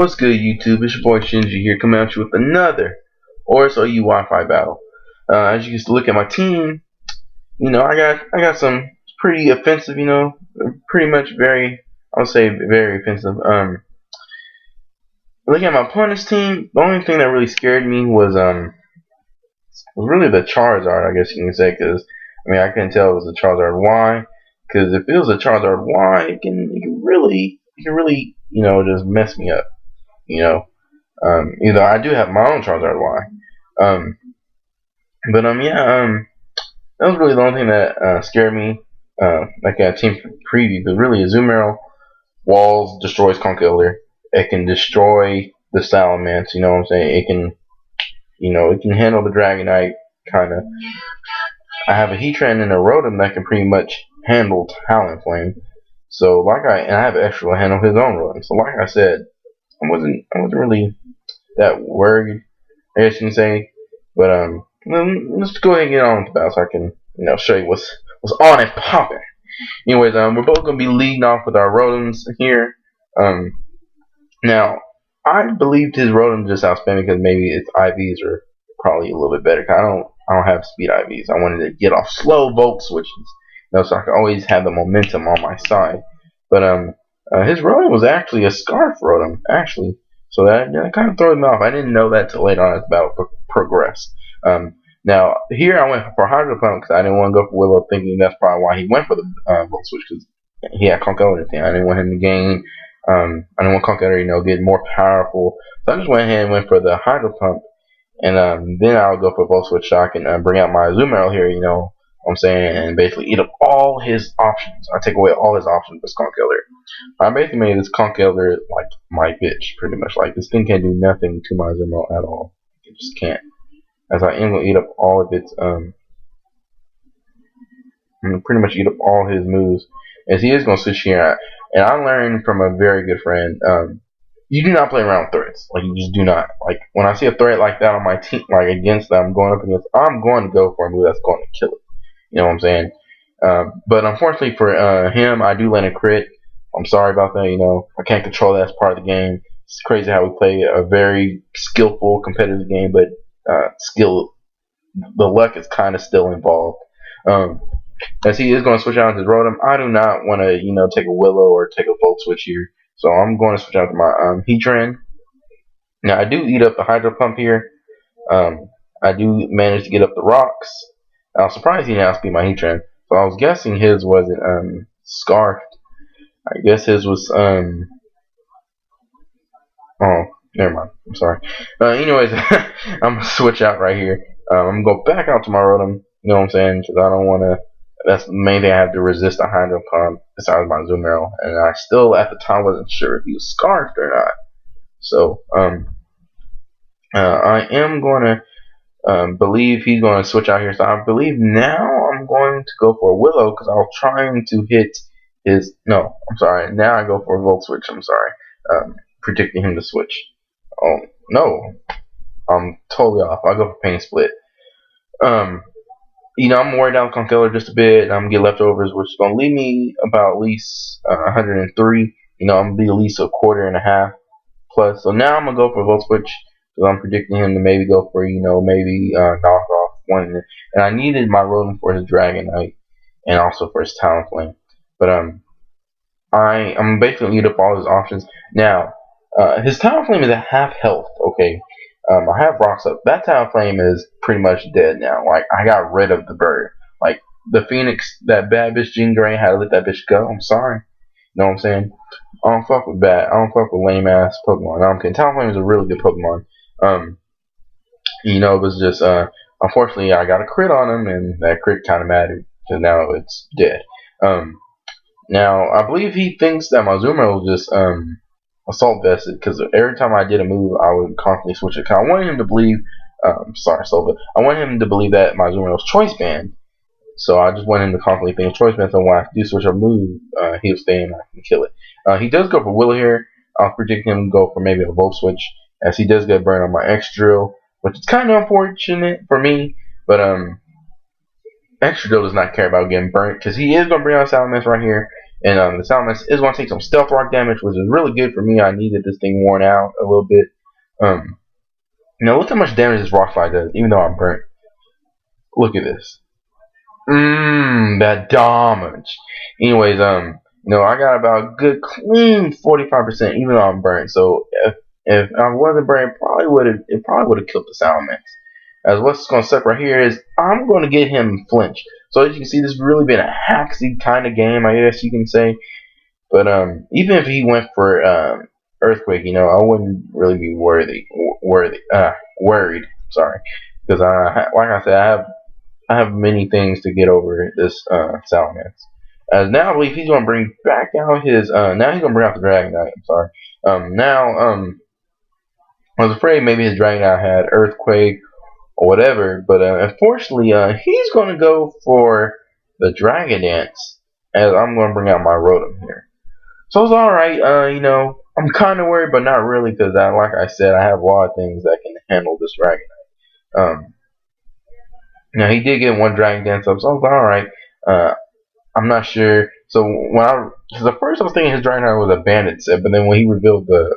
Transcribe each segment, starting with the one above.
What's good, YouTube? It's your boy Shinji here, coming at you with another OSOU Wi-Fi battle. As you can look at my team, I got some pretty offensive, pretty much I would say very offensive. Looking at my opponent's team, the only thing that really scared me was really the Charizard, I guess you can say, because I couldn't tell it was a Charizard Y, because if it was a Charizard Y, it can really just mess me up, you know. Either I do have my own Charizard Y. That was really the only thing that scared me. Like a team preview, because really Azumarill walls destroys Conkeldurr. It can destroy the Salamence. You know what I'm saying? It can handle the Dragonite kind of. I have a Heatran and a Rotom that can pretty much handle Talonflame. So and I have an extra to handle his own Rotom. So like I said, I wasn't really that worried, I guess you can say. But let's go ahead and get on with the battle so I can show you what's on and popping. Anyways, we're both gonna be leading off with our Rotoms here. Now I believed his Rotom just outspamming because maybe its IVs are probably a little bit better. Cause I don't have speed IVs. I wanted to get off slow Volt switches, so I can always have the momentum on my side. But his Rotom was actually a Scarf Rotom, actually. So that kind of throws me off. I didn't know that till later on as the battle progressed. Now, here I went for Hydro Pump because I didn't want to go for Willow, thinking that's probably why he went for the Volt Switch, because he had Conkeldurr thing. I didn't want him to gain. I didn't want Conkeldurr, get more powerful. So I just went ahead and went for the Hydro Pump. And then I'll go for Volt Switch Shock and bring out my Azumarill here, what I'm saying, and basically eat up all his options. I take away all his options with Conkeldurr. I basically made this Conkeldurr like my bitch, pretty much. Like, this thing can't do nothing to my Azumarill at all. It just can't. As I am gonna eat up all of its pretty much eat up all his moves. As he is gonna switch here, and I learned from a very good friend. You do not play around with threats. Like, you just do not. Like, when I see a threat like that on my team, like against that I'm going up against, I'm going to go for a move that's going to kill it. You know what I'm saying? But unfortunately for him, I do land a crit. I'm sorry about that. I can't control that as part of the game. It's crazy how we play a very skillful, competitive game, but the luck is kind of still involved. As he is going to switch out his Rotom, I do not want to, take a Willow or take a Volt Switch here. So I'm going to switch out to my Heatran. Now, I do eat up the Hydro Pump here. I do manage to get up the rocks. I was surprised he didn't outspeed my Heatran. So I was guessing his wasn't Scarfed. I guess his was oh, never mind. I'm sorry. Anyways, I'm gonna switch out right here. I'm gonna go back out to my Rotom. You know what I'm saying? Because I don't want to. That's the main thing I have to resist the Hydro Pump besides my Azumarill, and I still at the time wasn't sure if he was Scarfed or not. So I am going to believe he's going to switch out here. So I believe now I'm going to go for a Willow because I was trying to hit his. No, I'm sorry. Now I go for a Volt Switch. I'm sorry. Predicting him to switch. Oh no, I'm totally off. I'll go for Pain Split. I'm worried down Conkeldurr just a bit. I'm gonna get leftovers, which is gonna leave me about at least 103. I'm gonna be at least a quarter and a half plus. So now I'm gonna go for Volt Switch because I'm predicting him to maybe go for maybe knock off one. And I needed my Rotom for his Dragonite and also for his Talonflame. But I'm basically eat up all his options now. His Talonflame is at half health. Okay. I have rocks up. That Talonflame is pretty much dead now. Like, I got rid of the bird. Like, the Phoenix, that bad bitch Jean Grey had to let that bitch go. I'm sorry. You know what I'm saying? I don't fuck with bad. I don't fuck with lame ass Pokemon. I'm kidding. Talonflame is a really good Pokemon. It was just unfortunately I got a crit on him, and that crit kind of mattered. So now it's dead. Now I believe he thinks that my Azumarill just assault vested, because every time I did a move I would constantly switch it. Cause I wanted him to believe sorry Silva, I wanted him to believe that my Azumarill's choice band. So I just wanted him to constantly think of choice band, so when I do switch a move, he'll stay and I can kill it. He does go for Willow here. I'll predict him to go for maybe a Volt Switch, as he does get burned on my X-Drill, which is kind of unfortunate for me, but X-Drill does not care about getting burnt, because he is going to bring out Salamence right here. And the Salamence is going to take some Stealth Rock damage, which is really good for me. I needed this thing worn out a little bit. Um, Look how much damage this Rock Slide does, even though I'm burnt. Look at this. That damage. Anyways, I got about a good clean 45%, even though I'm burnt. So if I wasn't burnt, it probably would have killed the Salamence. As what's going to suck right here is I'm going to get him flinch. So as you can see, this has really been a hacksy kind of game, I guess you can say. But even if he went for Earthquake, I wouldn't really be worried. Sorry, because like I said, I have many things to get over this Salamence. As now I believe he's going to bring back out his now he's going to bring out the Dragonite. I'm sorry. I was afraid maybe his Dragonite had Earthquake or whatever, but unfortunately he's going to go for the Dragon Dance, as I'm going to bring out my Rotom here. So it's alright, I'm kind of worried, but not really, because like I said, I have a lot of things that can handle this Dragonite. Now, he did get one Dragon Dance up, so it's alright. I'm not sure. So, because at first I was thinking his Dragonite was a Bandit set, but then when he revealed the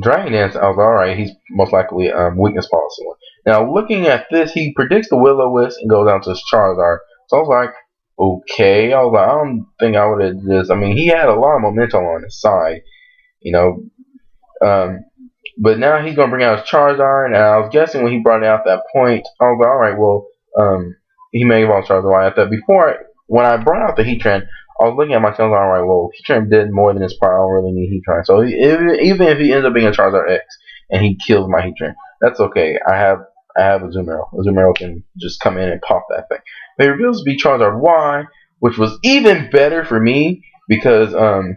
Dragon Dance, I was alright, he's most likely Weakness Policy one. Now, looking at this, he predicts the Will-O-Wisp and goes down to his Charizard. So I was like, okay. I was like, I don't think I would have just. I mean, he had a lot of momentum on his side, you know. But now he's gonna bring out his Charizard, and I was guessing when he brought it out that point, I was like, all right, well, he may evolve Charizard at that. When I brought out the Heatran, I was looking at my Charizard, all right, well, Heatran did more than his part. I don't really need Heatran. So even if he ends up being a Charizard X and he kills my Heatran, that's okay. I have a Azumarill. Azumarill can just come in and pop that thing. But it reveals to be Charizard Y, which was even better for me because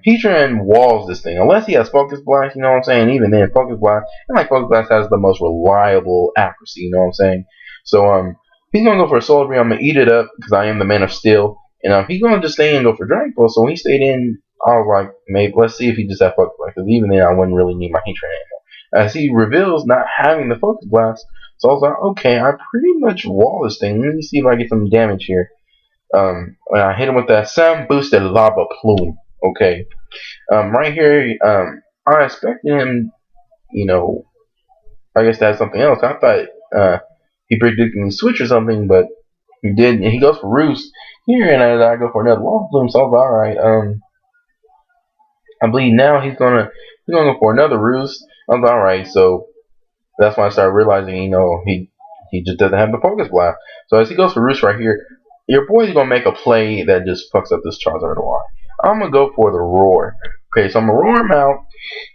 Heatran walls this thing. Unless he has Focus Blast, you know what I'm saying? Even then, Focus Blast, and like Focus Blast has the most reliable accuracy, you know what I'm saying? So he's gonna go for a Solar Beam. I'm gonna eat it up because I am the Man of Steel. And he's gonna just stay in and go for Dragon Pulse. So when he stayed in, I was like, maybe let's see if he just has Focus Blast. Because even then, I wouldn't really need my Heatran anymore. As he reveals not having the Focus Blast, so I was like, okay, I pretty much wall this thing. Let me see if I get some damage here. When I hit him with that Sun Boosted Lava Plume. Okay. Right here, I expected him, I guess that's something else. I thought he predicted me switch or something, but he did. And he goes for Roost here, and I go for another Lava Plume. So I was alright. I believe now he's gonna go for another Roost. I was alright. So that's when I started realizing, he just doesn't have the Focus Blast. So as he goes for Roost right here, your boy's gonna make a play that just fucks up this Charizard Y. I'm gonna go for the Roar. Okay, so I'm gonna roar him out,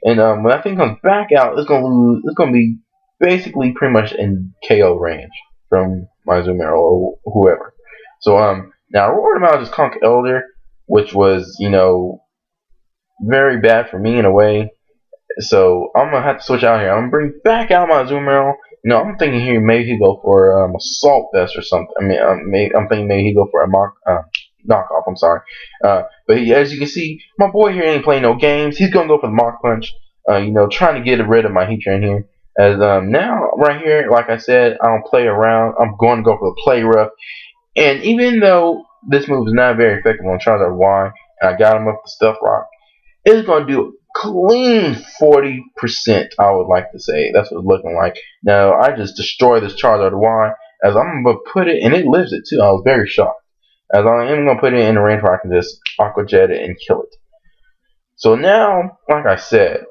and when that thing comes back out, it's gonna be basically pretty much in KO range from my Azumarill or whoever. So now I roared him out as Conk Elder, which was very bad for me in a way. So I'm gonna have to switch out here. I'm gonna bring back out my Azumarill. I'm thinking here maybe he go for Assault Vest or something. I mean, I'm thinking maybe he go for a knockoff. I'm sorry, but as you can see, my boy here ain't playing no games. He's gonna go for the Mach Punch. Trying to get rid of my Heatran here. As now right here, like I said, I don't play around. I'm going to go for the Play Rough. And even though this move is not very effective on Charizard Y, and I got him up the Stealth Rock, it's gonna do clean 40%, I would like to say. That's what it's looking like. Now, I just destroyed this Charizard Y, as I'm going to put it, and it lives it too. I was very shocked. As I am going to put it in a range where I can just Aqua Jet it and kill it. So now, like I said,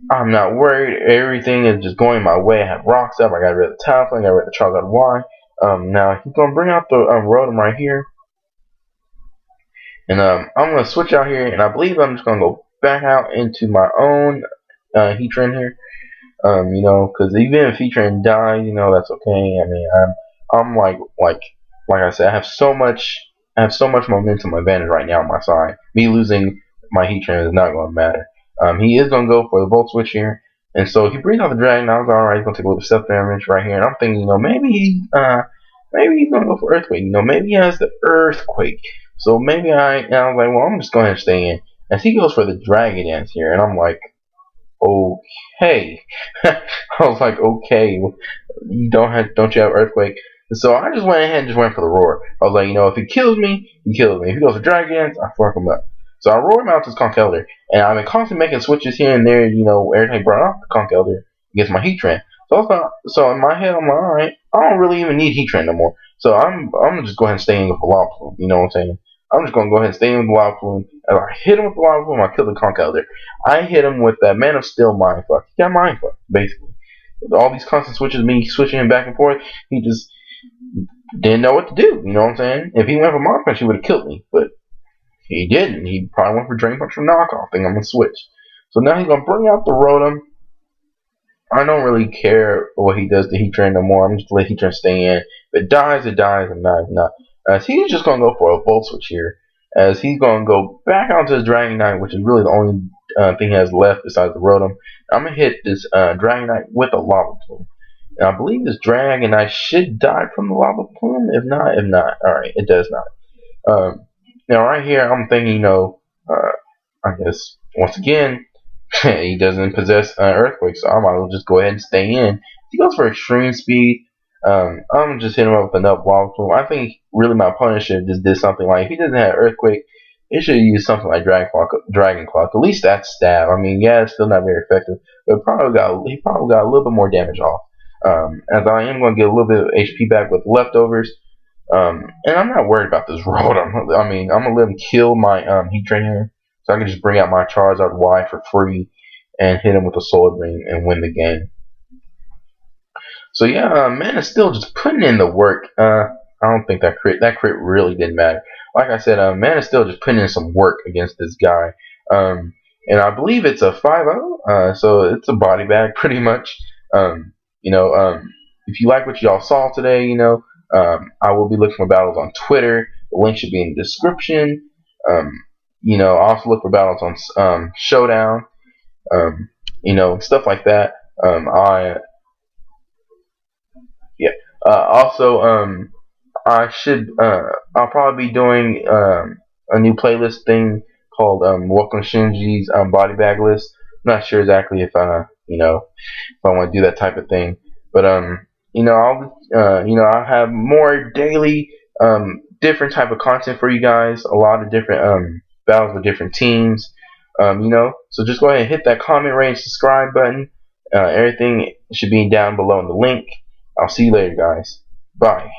I'm not worried. Everything is just going my way. I have Rocks up. I got rid of the Talonflame. I got rid of the Charizard Y. Now, he's going to bring out the Rotom right here. And I'm going to switch out here, and I believe I'm just going to go back out into my own Heatran here. Because even if Heatran dies, that's okay. I mean, I'm like I said, I have so much momentum advantage right now on my side. Me losing my Heatran is not going to matter. He is going to go for the Volt Switch here. And so he brings out the Dragon. I was alright. He's going to take a little self damage right here. And I'm thinking, maybe he's going to go for Earthquake. Maybe he has the Earthquake. So maybe I was like, well, I'm just going to stay in. As he goes for the Dragon Dance here. And I'm like, okay. I was like, okay. Don't you have Earthquake? So I just went ahead and just went for the roar. I was like, if he kills me, he kills me. If he goes for dragons, I fuck him up. So I roar him out to this Conch Elder, and I've been constantly making switches here and there. Every time he brought out the Conch Elder against my Heat Trend. So in my head, I'm like, all right, I don't really even need Heat Trend no more. So I'm gonna just go ahead and stay in with the Lava Plume. You know what I'm saying? I'm just gonna go ahead and stay in with the Lava Plume. And I hit him with the Lava Plume. I kill the Conch Elder. I hit him with that Man of Steel Mind Fuck. He got Mind Fuck basically. With all these constant switches, me switching him back and forth, he just didn't know what to do. You know what I'm saying? If he went for Mod Punch, he would have killed me. But he didn't. He probably went for Drain Punch or Knockoff. Thing I'm gonna switch. So now he's gonna bring out the Rotom. I don't really care what he does to Heat Train no more. I'm just gonna let Heat Train stay in. If it dies, it dies, and not, not. As he's just gonna go for a Volt Switch here. As he's gonna go back onto his Dragonite, which is really the only thing he has left besides the Rotom. I'm gonna hit this Dragonite with a Lava Plume. And I believe this Dragonite should die from the Lava Plume. If not. Alright, it does not. Now right here, I'm thinking, I guess, once again, he doesn't possess Earthquake, so I might as well just go ahead and stay in. If he goes for Extreme Speed, I'm going to just hit him up with another Lava Plume. I think really my opponent should have just did something like, if he doesn't have Earthquake, he should have used something like Dragon Claw. At least that's stab. I mean, yeah, it's still not very effective, but he probably got a little bit more damage off. As I am going to get a little bit of HP back with leftovers. And I'm not worried about this Rotom. I'm gonna let him kill my Heat Train here, so I can just bring out my Charizard Y for free and hit him with a Solar Ring and win the game. So yeah, man is still just putting in the work. I don't think that crit really didn't matter. Like I said, man is still just putting in some work against this guy. And I believe it's a 5-0, so it's a body bag pretty much. If you like what y'all saw today, I will be looking for battles on Twitter. The link should be in the description. I also look for battles on Showdown. Stuff like that. Also, I'll probably be doing a new playlist thing called Welcome Shinji's Body Bag List. I'm not sure exactly if I want to do that type of thing, but I'll have more daily different type of content for you guys. A lot of different battles with different teams. So just go ahead and hit that comment, rate, and subscribe button. Everything should be down below in the link. I'll see you later, guys. Bye.